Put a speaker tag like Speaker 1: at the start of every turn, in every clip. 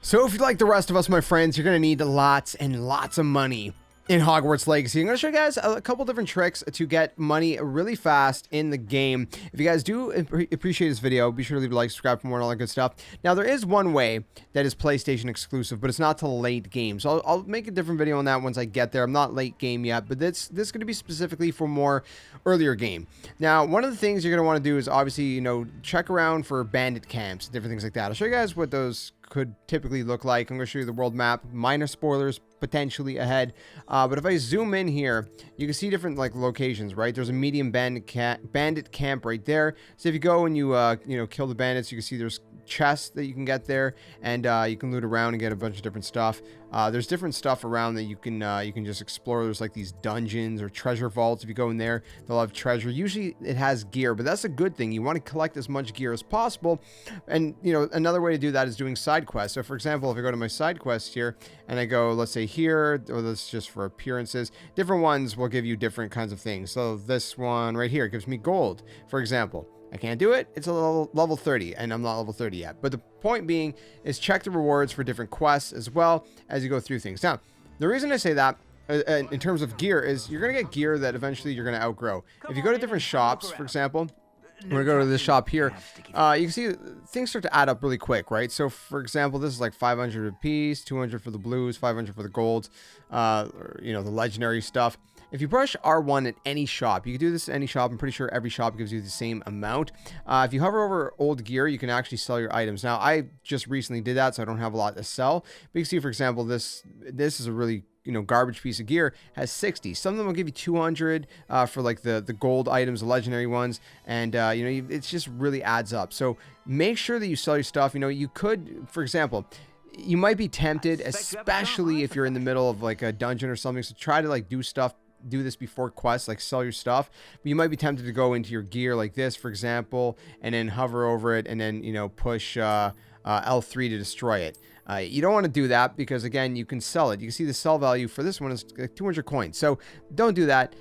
Speaker 1: So if you're like the rest of us, my friends, you're going to need lots and lots of money in Hogwarts Legacy. I'm going to show you guys a couple different tricks to get money really fast in the game. If you guys do appreciate this video, be sure to leave a like, subscribe for more and all that good stuff. Now, there is one way that is PlayStation exclusive, but it's not till late game. So I'll make a different video on that once I get there. I'm not late game yet, but this is going to be specifically for more earlier game. Now, one of the things you're going to want to do is obviously, you know, check around for bandit camps, different things like that. I'll show you guys what those could typically look like. I'm going to show you the world map, minor spoilers potentially ahead, but if I zoom in here, you can see different like locations, right? There's a medium bandit camp right there. So if you go and you know, kill the bandits, you can see there's chests that you can get there, and you can loot around and get a bunch of different stuff. There's different stuff around that you can just explore. There's like these dungeons or treasure vaults. If you go in there, they'll have treasure. Usually it has gear, but that's a good thing. You want to collect as much gear as possible. And you know, another way to do that is doing side quests. So for example, if I go to my side quest here and I go, let's say here, or this is just for appearances, different ones will give you different kinds of things. So this one right here gives me gold, for example. I can't do it. It's a level 30, and I'm not level 30 yet. But the point being is check the rewards for different quests as well as you go through things. Now, the reason I say that in terms of gear is you're going to get gear that eventually you're going to outgrow. If you go to different shops, for example, we're going to go to this shop here, you can see things start to add up really quick, right? So, for example, this is like 500 a piece, 200 for the blues, 500 for the golds, you know, the legendary stuff. If you brush R1 at any shop, you can do this at any shop. I'm pretty sure every shop gives you the same amount. If you hover over old gear, you can actually sell your items. Now, I just recently did that, so I don't have a lot to sell. But you can see, for example, this is a really, you know, garbage piece of gear, has 60. Some of them will give you 200 for like the gold items, the legendary ones, and you know, it just really adds up. So make sure that you sell your stuff. You know, you could, for example, you might be tempted, especially if you're in the middle of like a dungeon or something, so try to like do this before quests, like sell your stuff. But you might be tempted to go into your gear like this, for example, and then hover over it and then, you know, push L3 to destroy it. You don't want to do that because, again, you can sell it. You can see the sell value for this one is 200 coins. So don't do that.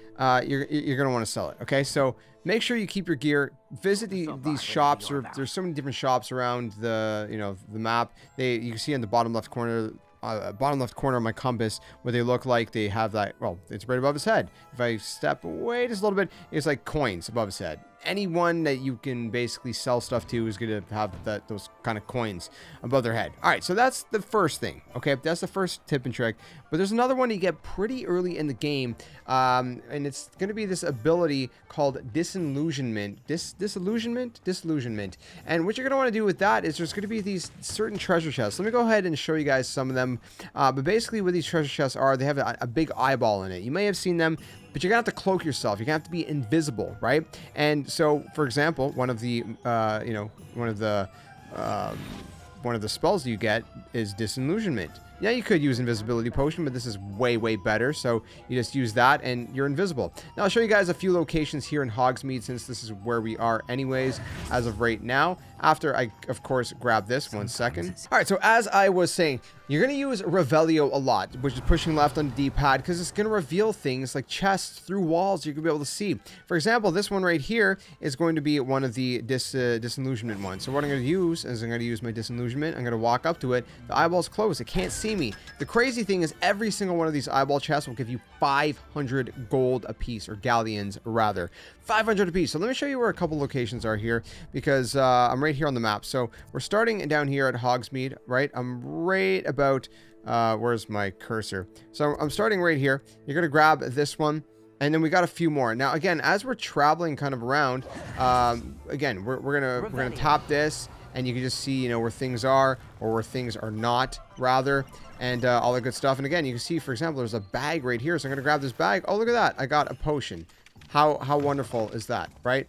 Speaker 1: You're going to want to sell it. Okay, so make sure you keep your gear. Visit these shops. Or there's so many different shops around the, you know, the map. You can see in the bottom left corner of my compass where they look like they have that. Well, it's right above his head. If I step away just a little bit, it's like coins above his head. Anyone that you can basically sell stuff to is going to have those kind of coins above their head. All right, so that's the first thing. Okay, that's the first tip and trick. But there's another one you get pretty early in the game, and it's going to be this ability called disillusionment. Disillusionment. And what you're going to want to do with that is there's going to be these certain treasure chests. Let me go ahead and show you guys some of them. But basically, what these treasure chests are, they have a big eyeball in it. You may have seen them, but you're gonna have to cloak yourself. You're gonna have to be invisible, right? And so, for example, one of the spells you get is disillusionment. Yeah, you could use invisibility potion, but this is way better. So you just use that and you're invisible. Now I'll show you guys a few locations here in Hogsmeade, since this is where we are anyways as of right now, after I of course grab this. 1 second. All right, so as I was saying, you're going to use Revelio a lot, which is pushing left on the D-pad, because it's going to reveal things like chests through walls you're going to be able to see. For example, this one right here is going to be one of the disillusionment ones. So what I'm going to use is I'm going to use my disillusionment. I'm going to walk up to it. The eyeball's closed. It can't see me. The crazy thing is every single one of these eyeball chests will give you 500 gold a piece, or galleons rather. 500 a piece. So let me show you where a couple locations are here, because I'm right here on the map. So we're starting down here at Hogsmeade, right? I'm right about, where's my cursor? So I'm starting right here. You're going to grab this one, and then we got a few more. Now, again, as we're traveling kind of around, again, we're gonna tap this, and you can just see, you know, where things are, or where things are not, rather, and all that good stuff. And again, you can see, for example, there's a bag right here. So I'm going to grab this bag. Oh, look at that. I got a potion. How wonderful is that, right?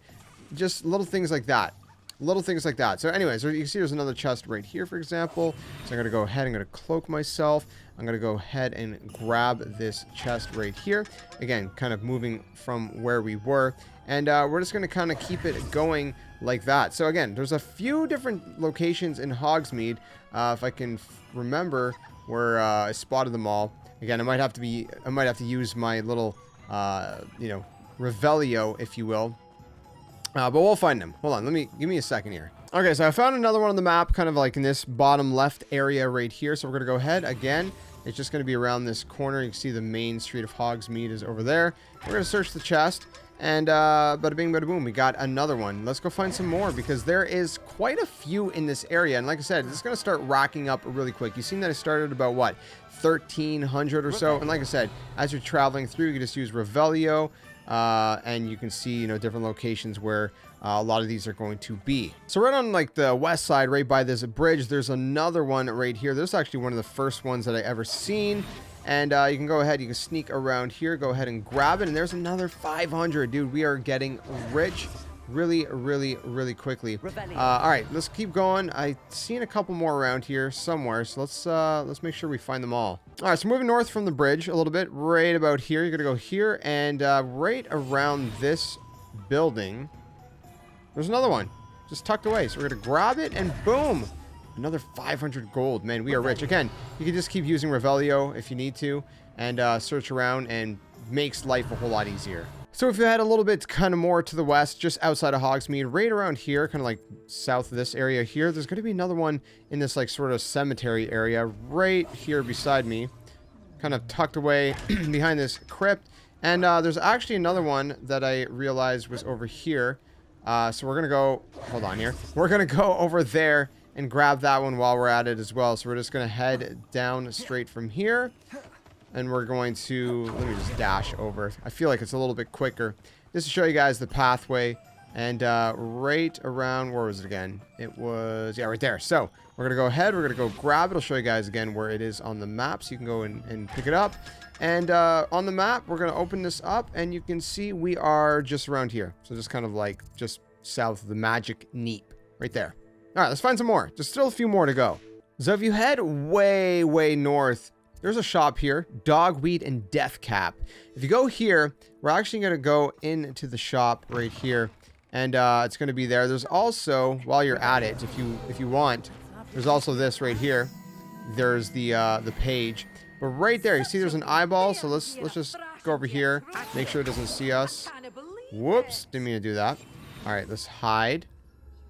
Speaker 1: Just little things like that. Little things like that. So anyways, you can see there's another chest right here, for example. So I'm going to go ahead. I'm going to cloak myself. I'm going to go ahead and grab this chest right here. Again, kind of moving from where we were. And we're just going to kind of keep it going like that. So again, there's a few different locations in Hogsmeade. If I can remember where I spotted them all. Again, I might have to use my little, you know, Revelio, if you will. But we'll find them. Hold on, give me a second here. Okay, so I found another one on the map, kind of like in this bottom left area right here. So we're going to go ahead again. It's just going to be around this corner. You can see the main street of Hogsmeade is over there. We're going to search the chest. And bada bing, bada boom, we got another one. Let's go find some more because there is quite a few in this area. And like I said, it's going to start racking up really quick. You've seen that I started about, what, 1,300 or so. And like I said, as you're traveling through, you can just use Revelio. And you can see, you know, different locations where a lot of these are going to be. So right on like the west side, right by this bridge, there's another one right here. This is actually one of the first ones that I ever seen. And you can go ahead, you can sneak around here, go ahead and grab it. And there's another 500, dude. We are getting rich really, really, really quickly. All right, let's keep going. I've seen a couple more around here somewhere. So let's make sure we find them all. All right, so moving north from the bridge a little bit, right about here. You're going to go here and right around this building. There's another one just tucked away. So we're going to grab it and boom. Another 500 gold. Man, we are rich. Again, you can just keep using Revelio if you need to and search around, and makes life a whole lot easier. So if you head a little bit kind of more to the west, just outside of Hogsmeade, right around here, kind of like south of this area here, there's going to be another one in this like sort of cemetery area right here beside me, kind of tucked away behind this crypt. And there's actually another one that I realized was over here. So we're going to go, hold on here. We're going to go over there and grab that one while we're at it as well. So we're just going to head down straight from here. And we're going to, let me just dash over. I feel like it's a little bit quicker. Just to show you guys the pathway. And right around, where was it again? It was, yeah, right there. So we're going to go ahead. We're going to go grab it. I'll show you guys again where it is on the map. So you can go and pick it up. And on the map, we're going to open this up. And you can see we are just around here. So just kind of like just south of the Magic Neep. Right there. All right, let's find some more. There's still a few more to go. So if you head way, way north, there's a shop here, Dogweed and Death Cap. If you go here, we're actually going to go into the shop right here, and it's going to be there. There's also, while you're at it, if you want, there's also this right here. There's the page, but right there, you see there's an eyeball. So let's just go over here, make sure it doesn't see us. Whoops, didn't mean to do that. All right, let's hide,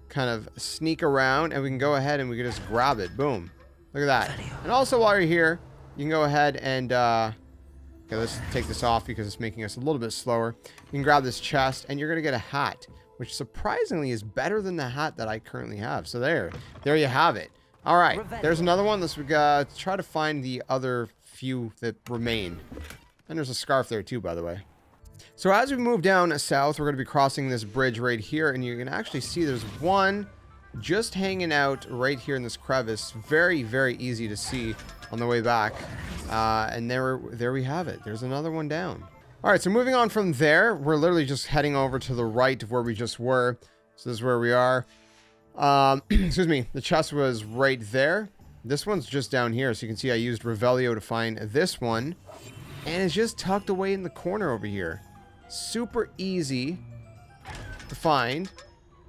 Speaker 1: kind of sneak around, and we can go ahead and we can just grab it. Boom, look at that. And also while you're here, you can go ahead and, okay, let's take this off because it's making us a little bit slower. You can grab this chest and you're going to get a hat, which surprisingly is better than the hat that I currently have. So there you have it. All right, there's another one. Let's try to find the other few that remain. And there's a scarf there too, by the way. So as we move down south, we're going to be crossing this bridge right here. And you can actually see there's one just hanging out right here in this crevice. Very, very easy to see on the way back. And there we have it. There's another one down. All right, so moving on from there, we're literally just heading over to the right of where we just were. So this is where we are. Excuse me. The chest was right there. This one's just down here. So you can see I used Revelio to find this one. And it's just tucked away in the corner over here. Super easy to find.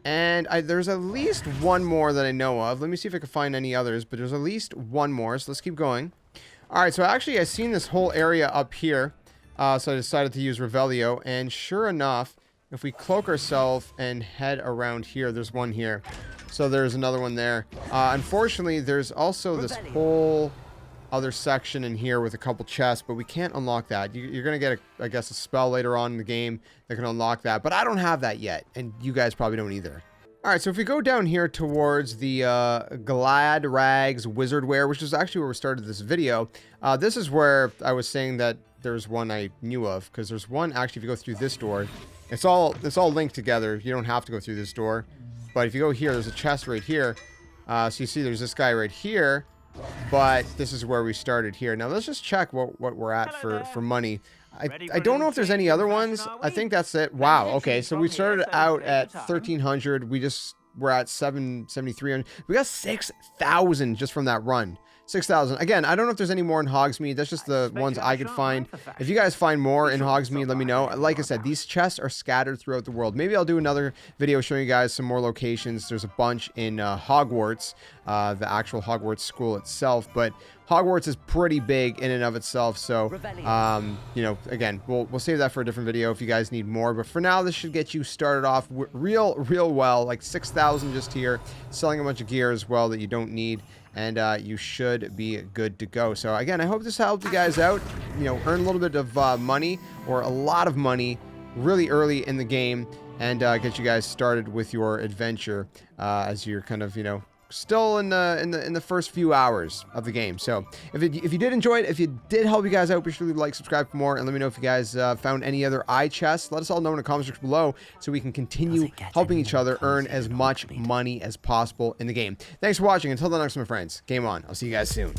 Speaker 1: And there's at least one more that I know of. Let me see if I can find any others, but there's at least one more, so let's keep going. All right, so actually I've seen this whole area up here, so I decided to use Revelio, and sure enough, if we cloak ourselves and head around here, there's one here. So there's another one there. Unfortunately, there's also this whole other section in here with a couple chests, but we can't unlock that. You're going to get, I guess, a spell later on in the game that can unlock that, but I don't have that yet, and you guys probably don't either. All right, so if we go down here towards the Glad Rags Wizardwear, which is actually where we started this video, this is where I was saying that there's one I knew of, because there's one, actually, if you go through this door, it's all linked together. You don't have to go through this door, but if you go here, there's a chest right here. So you see there's this guy right here, but this is where we started here. Now let's just check what we're at for money. I don't know if there's any other ones. I think that's it. Wow. Okay, so we started out at 1,300. We're at 7,300. We got 6,000 just from that run. 6,000. Again, I don't know if there's any more in Hogsmeade. That's just the ones I could find. If you guys find more in Hogsmeade, let me know. Like I said, these chests are scattered throughout the world. Maybe I'll do another video showing you guys some more locations. There's a bunch in Hogwarts, the actual Hogwarts school itself, but Hogwarts is pretty big in and of itself, so you know, again, we'll save that for a different video if you guys need more. But for now, this should get you started off real well, like 6,000 just here, selling a bunch of gear as well that you don't need, and you should be good to go. So again, I hope this helped you guys out. You know, earn a little bit of money or a lot of money really early in the game, and get you guys started with your adventure as you're kind of, you know, still in the first few hours of the game. So if you did enjoy it, if it did help you guys out, be sure to leave a like, subscribe for more, and let me know if you guys found any other eye chests. Let us all know in the comments section below so we can continue helping each other earn as much money as possible in the game. Thanks for watching. Until the next one, my friends, game on. I'll see you guys soon.